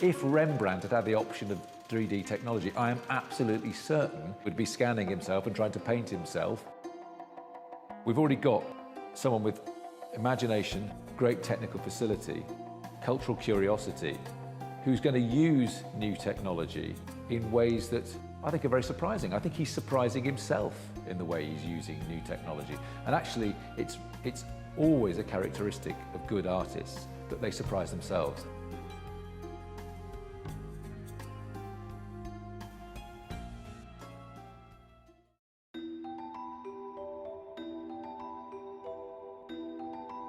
If Rembrandt had had the option of 3D technology, I am absolutely certain would be scanning himself and trying to paint himself. We've already got someone with imagination, great technical facility, cultural curiosity, who's going to use new technology in ways that I think are very surprising. I think he's surprising himself in the way he's using new technology. And actually, it's always a characteristic of good artists that they surprise themselves.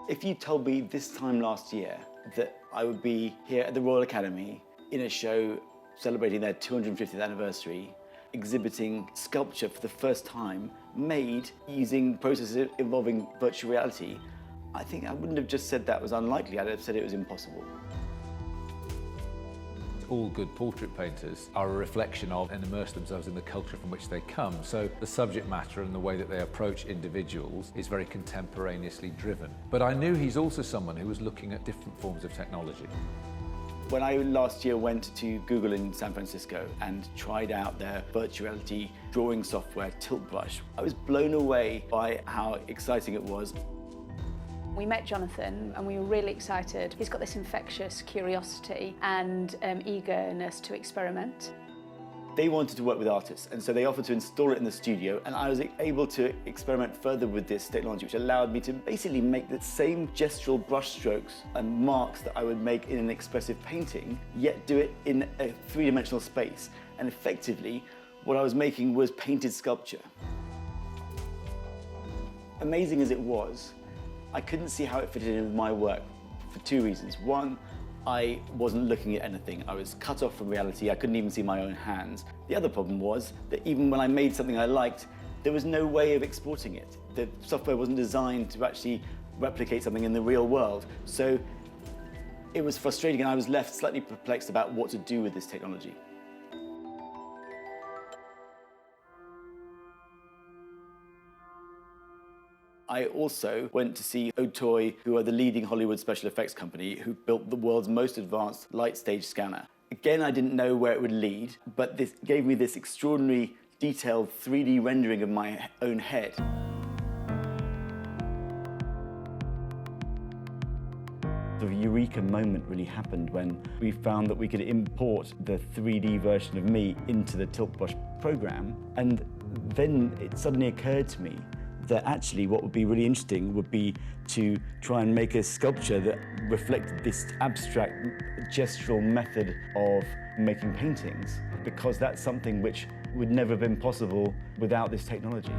If you told me this time last year that I would be here at the Royal Academy in a show celebrating their 250th anniversary, exhibiting sculpture for the first time, made using processes involving virtual reality, I think I wouldn't have just said that was unlikely, I'd have said it was impossible. All good portrait painters are a reflection of and immerse themselves in the culture from which they come. So the subject matter and the way that they approach individuals is very contemporaneously driven. But I knew he's also someone who was looking at different forms of technology. When I last year went to Google in San Francisco and tried out their virtual reality drawing software, Tilt Brush, I was blown away by how exciting it was. We met Jonathan and we were really excited. He's got this infectious curiosity and eagerness to experiment. They wanted to work with artists, and so they offered to install it in the studio, and I was able to experiment further with this technology, which allowed me to basically make the same gestural brushstrokes and marks that I would make in an expressive painting, yet do it in a three-dimensional space. And effectively, what I was making was painted sculpture. Amazing as it was, I couldn't see how it fitted in with my work for two reasons. One, I wasn't looking at anything. I was cut off from reality. I couldn't even see my own hands. The other problem was that even when I made something I liked, there was no way of exporting it. The software wasn't designed to actually replicate something in the real world. So it was frustrating, and I was left slightly perplexed about what to do with this technology. I also went to see OTOY, who are the leading Hollywood special effects company, who built the world's most advanced LightStage scanner. Again, I didn't know where it would lead, but this gave me this extraordinary, detailed 3D rendering of my own head. The eureka moment really happened when we found that we could import the 3D version of me into the Tilt Brush program, and then it suddenly occurred to me that actually what would be really interesting would be to try and make a sculpture that reflected this abstract gestural method of making paintings, because that's something which would never have been possible without this technology.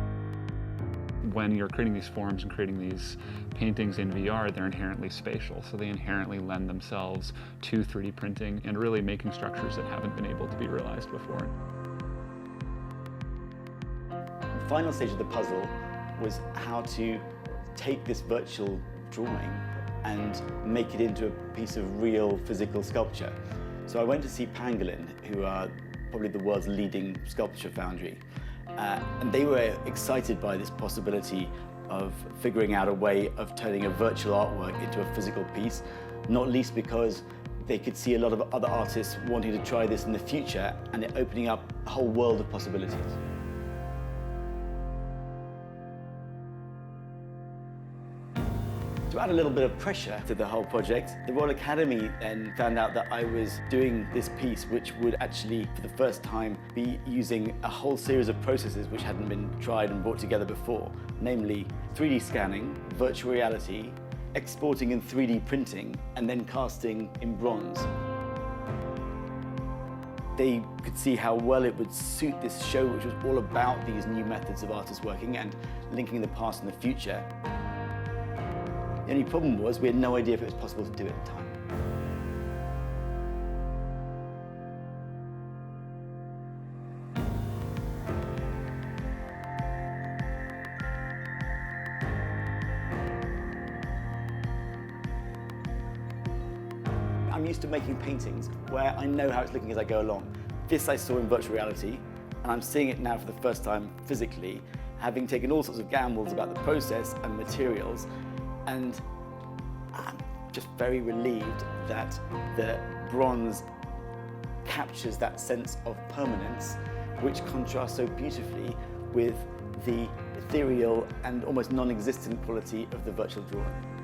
When you're creating these forms and creating these paintings in VR, they're inherently spatial, so they inherently lend themselves to 3D printing and really making structures that haven't been able to be realized before. The final stage of the puzzle was how to take this virtual drawing and make it into a piece of real physical sculpture. So I went to see Pangolin, who are probably the world's leading sculpture foundry, and they were excited by this possibility of figuring out a way of turning a virtual artwork into a physical piece, not least because they could see a lot of other artists wanting to try this in the future and it opening up a whole world of possibilities. To add a little bit of pressure to the whole project, the Royal Academy then found out that I was doing this piece which would actually, for the first time, be using a whole series of processes which hadn't been tried and brought together before, namely 3D scanning, virtual reality, exporting and 3D printing, and then casting in bronze. They could see how well it would suit this show, which was all about these new methods of artists working and linking the past and the future. The only problem was we had no idea if it was possible to do it in time. I'm used to making paintings where I know how it's looking as I go along. This I saw in virtual reality, and I'm seeing it now for the first time physically, having taken all sorts of gambles about the process and materials. And I'm just very relieved that the bronze captures that sense of permanence, which contrasts so beautifully with the ethereal and almost non-existent quality of the virtual drawing.